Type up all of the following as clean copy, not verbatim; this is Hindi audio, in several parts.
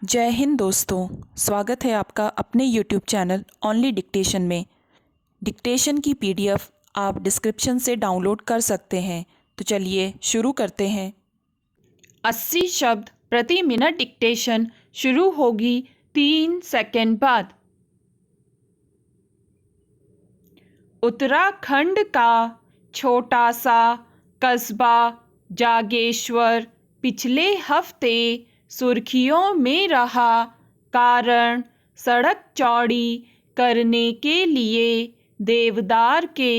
जय हिंद दोस्तों। स्वागत है आपका अपने YouTube चैनल ओनली डिक्टेशन में। डिक्टेशन की PDF आप डिस्क्रिप्शन से डाउनलोड कर सकते हैं। तो चलिए शुरू करते हैं। 80 शब्द प्रति मिनट डिक्टेशन शुरू होगी 3 सेकंड बाद। उत्तराखंड का छोटा सा कस्बा जागेश्वर पिछले हफ्ते सुर्खियों में रहा। कारण सड़क चौड़ी करने के लिए देवदार के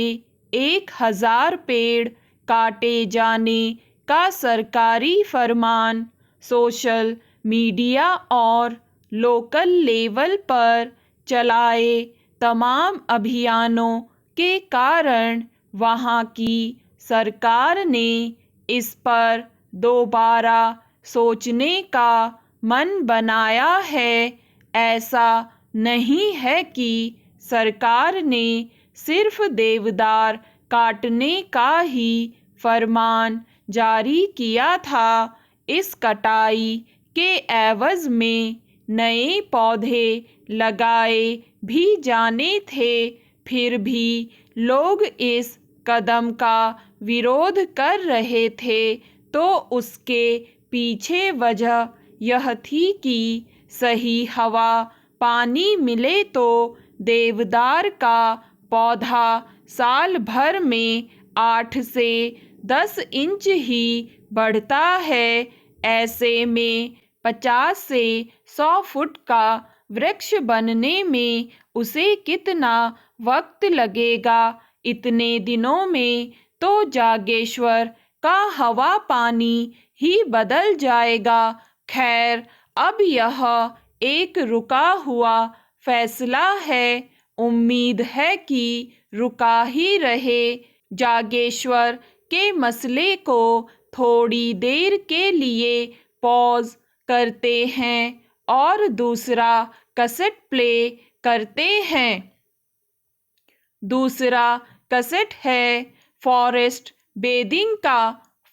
1000 पेड़ काटे जाने का सरकारी फरमान सोशल मीडिया और लोकल लेवल पर चलाए तमाम अभियानों के कारण वहां की सरकार ने इस पर दोबारा सोचने का मन बनाया है। ऐसा नहीं है कि सरकार ने सिर्फ देवदार काटने का ही फरमान जारी किया था। इस कटाई के एवज में नए पौधे लगाए भी जाने थे। फिर भी लोग इस कदम का विरोध कर रहे थे। तो उसके पीछे वजह यह थी कि सही हवा पानी मिले तो देवदार का पौधा साल भर में 8 से 10 इंच ही बढ़ता है। ऐसे में 50 से 100 फुट का वृक्ष बनने में उसे कितना वक्त लगेगा। इतने दिनों में तो जागेश्वर का हवा पानी ही बदल जाएगा। खैर, अब यह एक रुका हुआ फैसला है। उम्मीद है कि रुका ही रहे। जागेश्वर के मसले को थोड़ी देर के लिए पॉज करते हैं और दूसरा कैसेट प्ले करते हैं। दूसरा कैसेट है फॉरेस्ट बेदिंग का।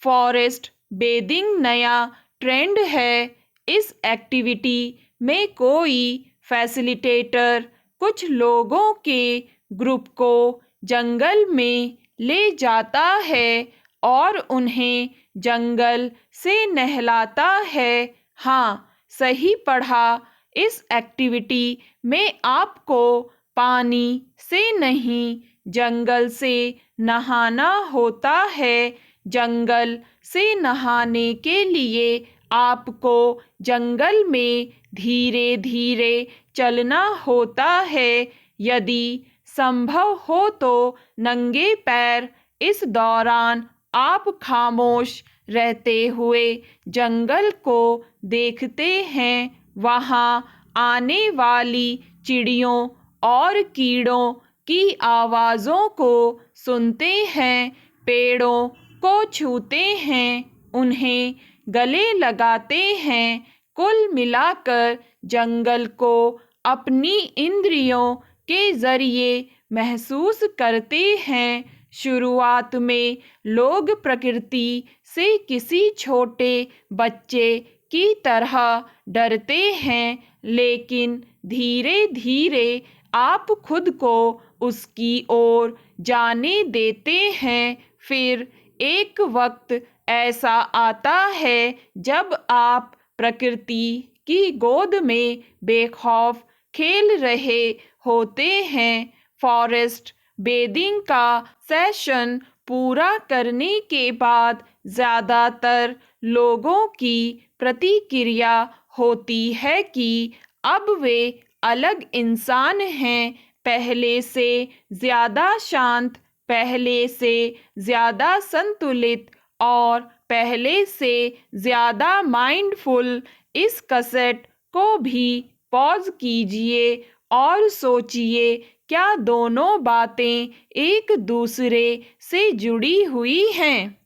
फॉरेस्ट बेदिंग नया ट्रेंड है। इस एक्टिविटी में कोई फैसिलिटेटर कुछ लोगों के ग्रुप को जंगल में ले जाता है और उन्हें जंगल से नहलाता है। हाँ, सही पढ़ा। इस एक्टिविटी में आपको पानी से नहीं जंगल से नहाना होता है। जंगल से नहाने के लिए आपको जंगल में धीरे धीरे चलना होता है। यदि संभव हो तो नंगे पैर। इस दौरान आप खामोश रहते हुए जंगल को देखते हैं। वहां आने वाली चिड़ियों और कीड़ों की आवाज़ों को सुनते हैं। पेड़ों को छूते हैं, उन्हें गले लगाते हैं। कुल मिलाकर जंगल को अपनी इंद्रियों के जरिए महसूस करते हैं। शुरुआत में लोग प्रकृति से किसी छोटे बच्चे की तरह डरते हैं, लेकिन धीरे धीरे आप खुद को उसकी ओर जाने देते हैं। फिर एक वक्त ऐसा आता है जब आप प्रकृति की गोद में बेखौफ खेल रहे होते हैं। फॉरेस्ट बेदिंग का सेशन पूरा करने के बाद ज़्यादातर लोगों की प्रतिक्रिया होती है कि अब वे अलग इंसान हैं। पहले से ज़्यादा शांत, पहले से ज़्यादा संतुलित और पहले से ज़्यादा माइंडफुल। इस कैसेट को भी पॉज कीजिए और सोचिए, क्या दोनों बातें एक दूसरे से जुड़ी हुई हैं?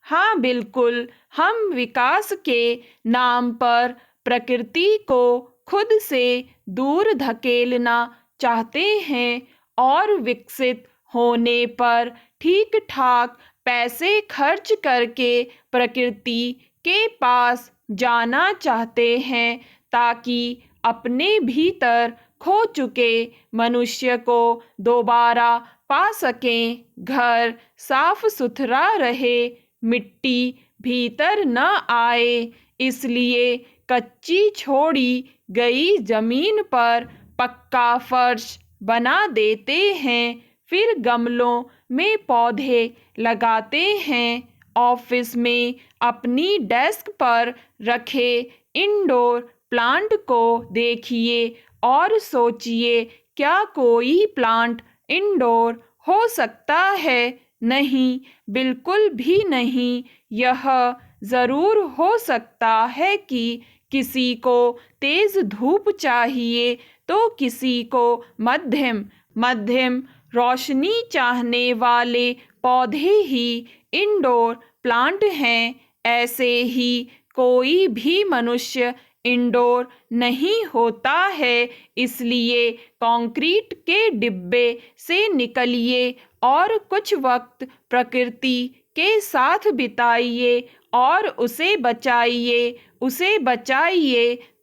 हाँ, बिल्कुल। हम विकास के नाम पर प्रकृति को खुद से दूर धकेलना चाहते हैं और विकसित होने पर ठीक ठाक पैसे खर्च करके प्रकृति के पास जाना चाहते हैं ताकि अपने भीतर खो चुके मनुष्य को दोबारा पा सकें। घर साफ सुथरा रहे, मिट्टी भीतर न आए, इसलिए कच्ची छोड़ी गई जमीन पर पक्का फर्श बना देते हैं। फिर गमलों में पौधे लगाते हैं। ऑफिस में अपनी डेस्क पर रखे इंडोर प्लांट को देखिए और सोचिए, क्या कोई प्लांट इंडोर हो सकता है? नहीं, बिल्कुल भी नहीं। यह ज़रूर हो सकता है कि किसी को तेज धूप चाहिए तो किसी को मध्यम मध्यम रोशनी चाहने वाले पौधे ही इंडोर प्लांट हैं। ऐसे ही कोई भी मनुष्य इंडोर नहीं होता है। इसलिए कंक्रीट के डिब्बे से निकलिए और कुछ वक्त प्रकृति के साथ बिताइए और उसे बचाइए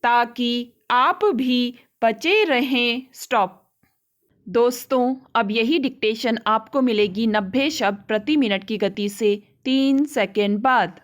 ताकि आप भी बचे रहें। स्टॉप। दोस्तों, अब यही डिक्टेशन आपको मिलेगी 90 शब्द प्रति मिनट की गति से 3 सेकंड बाद।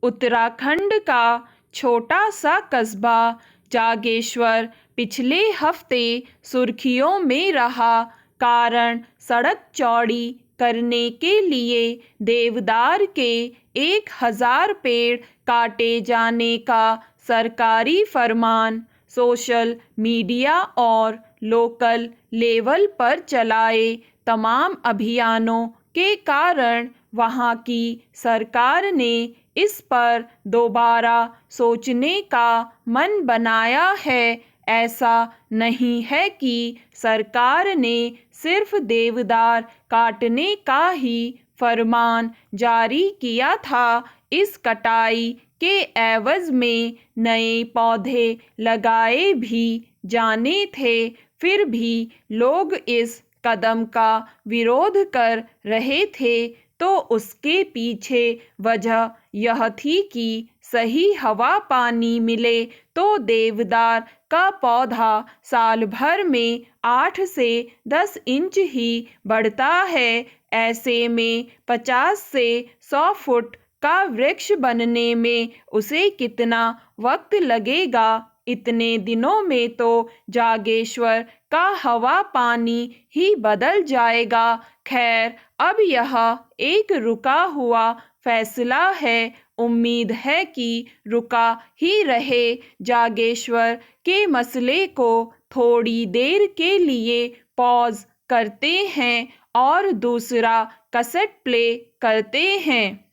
उत्तराखंड का छोटा सा कस्बा जागेश्वर पिछले हफ्ते सुर्खियों में रहा। कारण सड़क चौड़ी करने के लिए देवदार के 1000 पेड़ काटे जाने का सरकारी फरमान सोशल मीडिया और लोकल लेवल पर चलाए तमाम अभियानों के कारण वहां की सरकार ने इस पर दोबारा सोचने का मन बनाया है। ऐसा नहीं है कि सरकार ने सिर्फ देवदार काटने का ही फरमान जारी किया था। इस कटाई के एवज में नए पौधे लगाए भी जाने थे। फिर भी लोग इस कदम का विरोध कर रहे थे, तो उसके पीछे वजह यह थी कि सही हवा पानी मिले तो देवदार का पौधा साल भर में 8 से 10 इंच ही बढ़ता है। ऐसे में 50 से 100 फुट का वृक्ष बनने में उसे कितना वक्त लगेगा? इतने दिनों में तो जागेश्वर का हवा पानी ही बदल जाएगा। खैर, अब यह एक रुका हुआ फैसला है। उम्मीद है कि रुका ही रहे। जागेश्वर के मसले को थोड़ी देर के लिए पॉज करते हैं और दूसरा कैसेट प्ले करते हैं।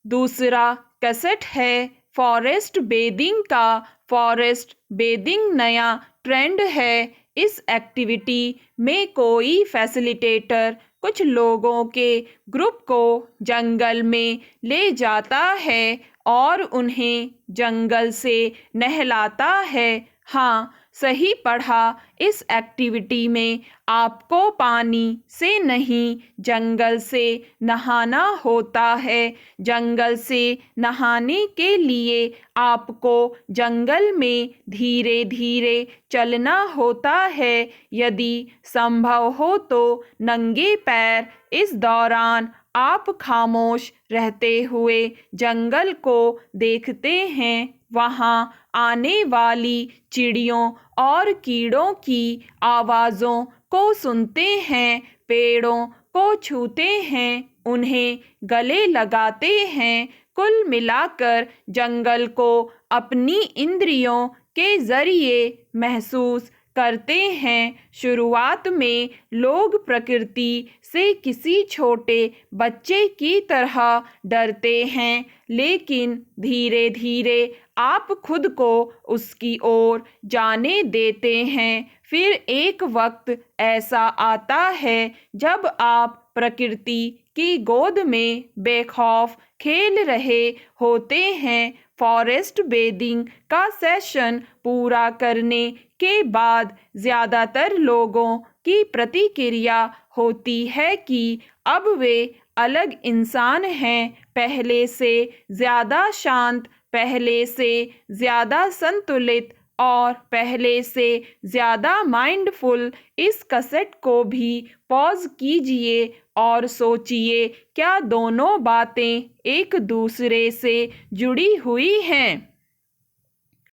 दूसरा कैसेट है फॉरेस्ट बेदिंग का। फॉरेस्ट बेदिंग नया ट्रेंड है। इस एक्टिविटी में कोई फैसिलिटेटर कुछ लोगों के ग्रुप को जंगल में ले जाता है और उन्हें जंगल से नहलाता है। हाँ, सही पढ़ा। इस एक्टिविटी में आपको पानी से नहीं, जंगल से नहाना होता है। जंगल से नहाने के लिए आपको जंगल में धीरे धीरे चलना होता है। यदि संभव हो तो नंगे पैर। इस दौरान आप खामोश रहते हुए जंगल को देखते हैं। वहाँ आने वाली चिड़ियों और कीड़ों की आवाज़ों को सुनते हैं, पेड़ों को छूते हैं, उन्हें गले लगाते हैं। कुल मिलाकर जंगल को अपनी इंद्रियों के जरिए महसूस करते हैं। शुरुआत में लोग प्रकृति से किसी छोटे बच्चे की तरह डरते हैं, लेकिन धीरे धीरे आप खुद को उसकी ओर जाने देते हैं। फिर एक वक्त ऐसा आता है जब आप प्रकृति की गोद में बेखौफ खेल रहे होते हैं। फॉरेस्ट बेदिंग का सेशन पूरा करने के बाद ज़्यादातर लोगों की प्रतिक्रिया होती है कि अब वे अलग इंसान हैं, पहले से ज़्यादा शांत, पहले से ज़्यादा संतुलित और पहले से ज़्यादा माइंडफुल। इस कैसेट को भी पॉज कीजिए और सोचिए, क्या दोनों बातें एक दूसरे से जुड़ी हुई हैं?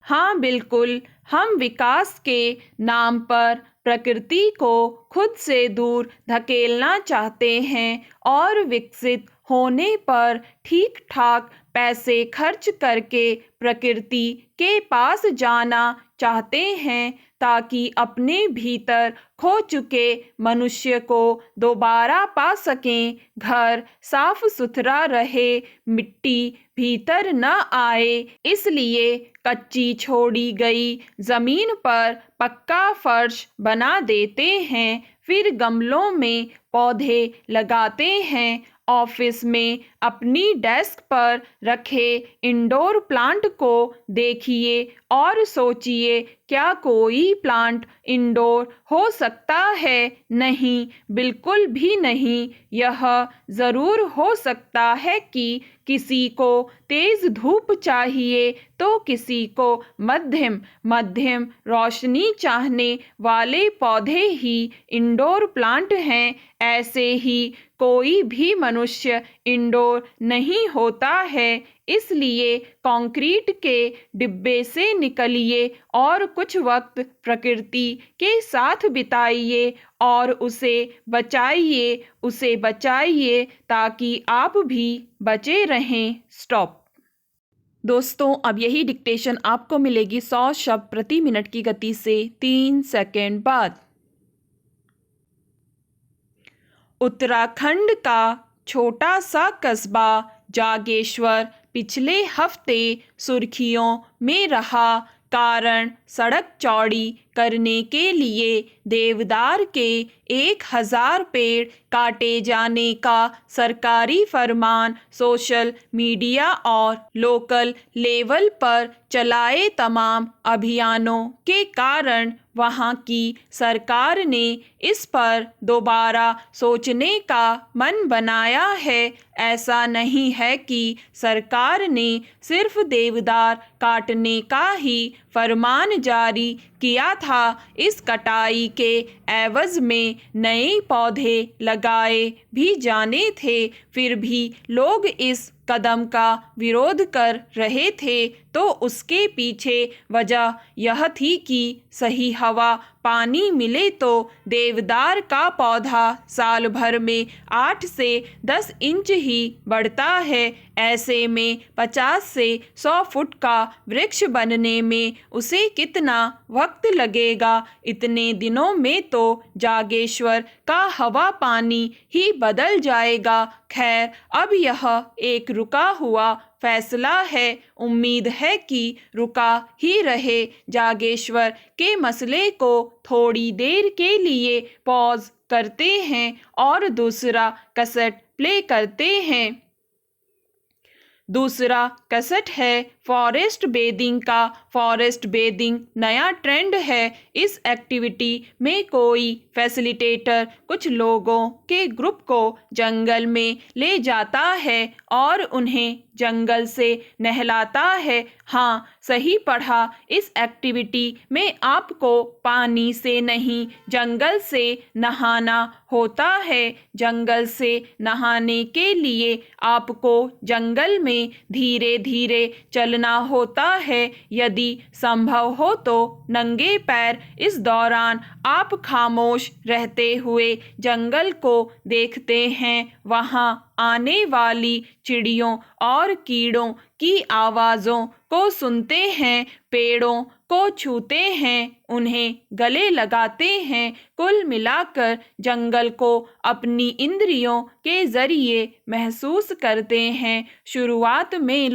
हाँ बिल्कुल, हम विकास के नाम पर प्रकृति को खुद से दूर धकेलना चाहते हैं और विकसित होने पर ठीक ठाक पैसे खर्च करके प्रकृति के पास जाना चाहते हैं ताकि अपने भीतर खो चुके मनुष्य को दोबारा पा सकें। घर साफ सुथरा रहे, मिट्टी भीतर न आए, इसलिए कच्ची छोड़ी गई जमीन पर पक्का फर्श बना देते हैं, फिर गमलों में पौधे लगाते हैं। ऑफिस में अपनी डेस्क पर रखे इंडोर प्लांट को देखिए और सोचिए, क्या कोई प्लांट इंडोर हो सकता है? नहीं, बिल्कुल भी नहीं। यह ज़रूर हो सकता है कि किसी को तेज धूप चाहिए तो किसी को मध्यम मध्यम रोशनी चाहने वाले पौधे ही इंडोर प्लांट हैं। ऐसे ही कोई भी मनुष्य इंडोर नहीं होता है। इसलिए कंक्रीट के डिब्बे से निकलिए और कुछ वक्त प्रकृति के साथ बिताइए और उसे बचाइए ताकि आप भी बचे रहें। स्टॉप। दोस्तों, अब यही डिक्टेशन आपको मिलेगी 100 शब्द प्रति मिनट की गति से 3 सेकंड बाद। उत्तराखंड का छोटा सा कस्बा जागेश्वर पिछले हफ्ते सुर्खियों में रहा, कारण सड़क चौड़ी करने के लिए देवदार के 1000 पेड़ काटे जाने का सरकारी फरमान सोशल मीडिया और लोकल लेवल पर चलाए तमाम अभियानों के कारण वहां की सरकार ने इस पर दोबारा सोचने का मन बनाया है। ऐसा नहीं है कि सरकार ने सिर्फ देवदार काटने का ही फरमान जारी किया था, इस कटाई के एवज में नए पौधे लगाए भी जाने थे। फिर भी लोग इस कदम का विरोध कर रहे थे, तो उसके पीछे वजह यह थी कि सही हवा पानी मिले तो देवदार का पौधा साल भर में 8 से 10 इंच ही बढ़ता है। ऐसे में 50 से 100 फुट का वृक्ष बनने में उसे कितना वक्त लगेगा? इतने दिनों में तो जागेश्वर का हवा पानी ही बदल जाएगा। खैर, अब यह एक रुका हुआ फैसला है। उम्मीद है कि रुका ही रहे। जागेश्वर के मसले को थोड़ी देर के लिए पॉज करते हैं और दूसरा कैसेट प्ले करते हैं। दूसरा कैसेट है फॉरेस्ट बेदिंग का। फॉरेस्ट बेदिंग नया ट्रेंड है। इस एक्टिविटी में कोई फैसिलिटेटर कुछ लोगों के ग्रुप को जंगल में ले जाता है और उन्हें जंगल से नहलाता है। हाँ, सही पढ़ा। इस एक्टिविटी में आपको पानी से नहीं, जंगल से नहाना होता है। जंगल से नहाने के लिए आपको जंगल में धीरे धीरे चलना होता है। यदि संभव हो तो नंगे पैर। इस दौरान आप खामोश रहते हुए जंगल को देखते हैं। वहां आने वाली चिड़ियों और कीड़ों की आवाज़ों को सुनते हैं, पेड़ों को छूते हैं, उन्हें गले लगाते हैं। कुल मिलाकर जंगल को अपनी इंद्रियों के जरिए महसूस करते हैं। शुरुआत में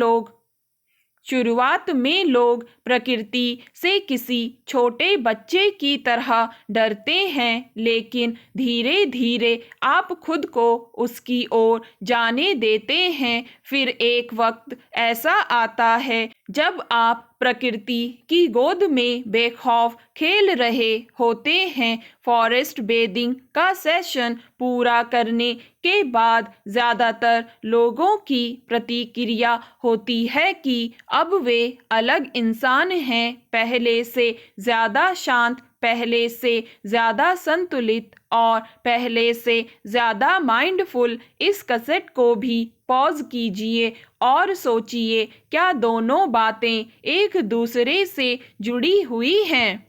लोग प्रकृति से किसी छोटे बच्चे की तरह डरते हैं, लेकिन धीरे धीरे आप खुद को उसकी ओर जाने देते हैं। फिर एक वक्त ऐसा आता है जब आप प्रकृति की गोद में बेखौफ खेल रहे होते हैं। फॉरेस्ट बेदिंग का सेशन पूरा करने के बाद ज़्यादातर लोगों की प्रतिक्रिया होती है कि अब वे अलग इंसान हैं, पहले से ज़्यादा शांत, पहले से ज़्यादा संतुलित और पहले से ज़्यादा माइंडफुल। इस कैसेट को भी पॉज कीजिए और सोचिए, क्या दोनों बातें एक दूसरे से जुड़ी हुई हैं?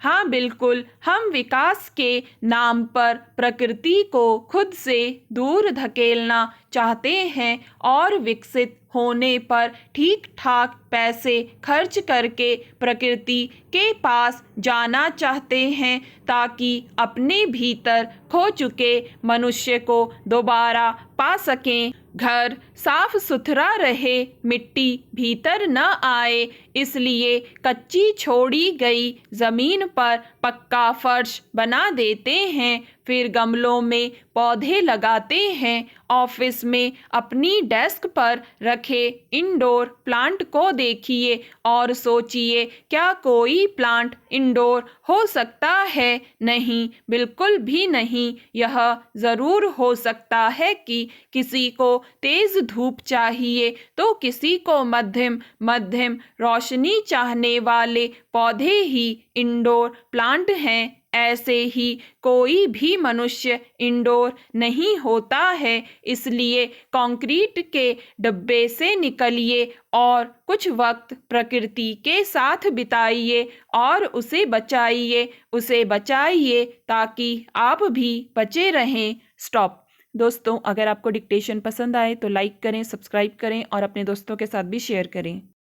हाँ बिल्कुल, हम विकास के नाम पर प्रकृति को खुद से दूर धकेलना चाहते हैं और विकसित होने पर ठीक ठाक पैसे खर्च करके प्रकृति के पास जाना चाहते हैं ताकि अपने भीतर खो चुके मनुष्य को दोबारा पा सकें। घर साफ सुथरा रहे, मिट्टी भीतर न आए, इसलिए कच्ची छोड़ी गई जमीन पर पक्का फर्श बना देते हैं। फिर गमलों में पौधे लगाते हैं। ऑफिस में अपनी डेस्क पर रखे इंडोर प्लांट को देखिए और सोचिए, क्या कोई प्लांट इंडोर हो सकता है? नहीं, बिल्कुल भी नहीं। यह ज़रूर हो सकता है कि किसी को तेज धूप चाहिए तो किसी को मध्यम मध्यम रोशनी चाहने वाले पौधे ही इंडोर प्लांट हैं। ऐसे ही कोई भी मनुष्य इंडोर नहीं होता है। इसलिए कंक्रीट के डब्बे से निकलिए और कुछ वक्त प्रकृति के साथ बिताइए और उसे बचाइए ताकि आप भी बचे रहें। स्टॉप। दोस्तों, अगर आपको डिक्टेशन पसंद आए तो लाइक करें, सब्सक्राइब करें और अपने दोस्तों के साथ भी शेयर करें।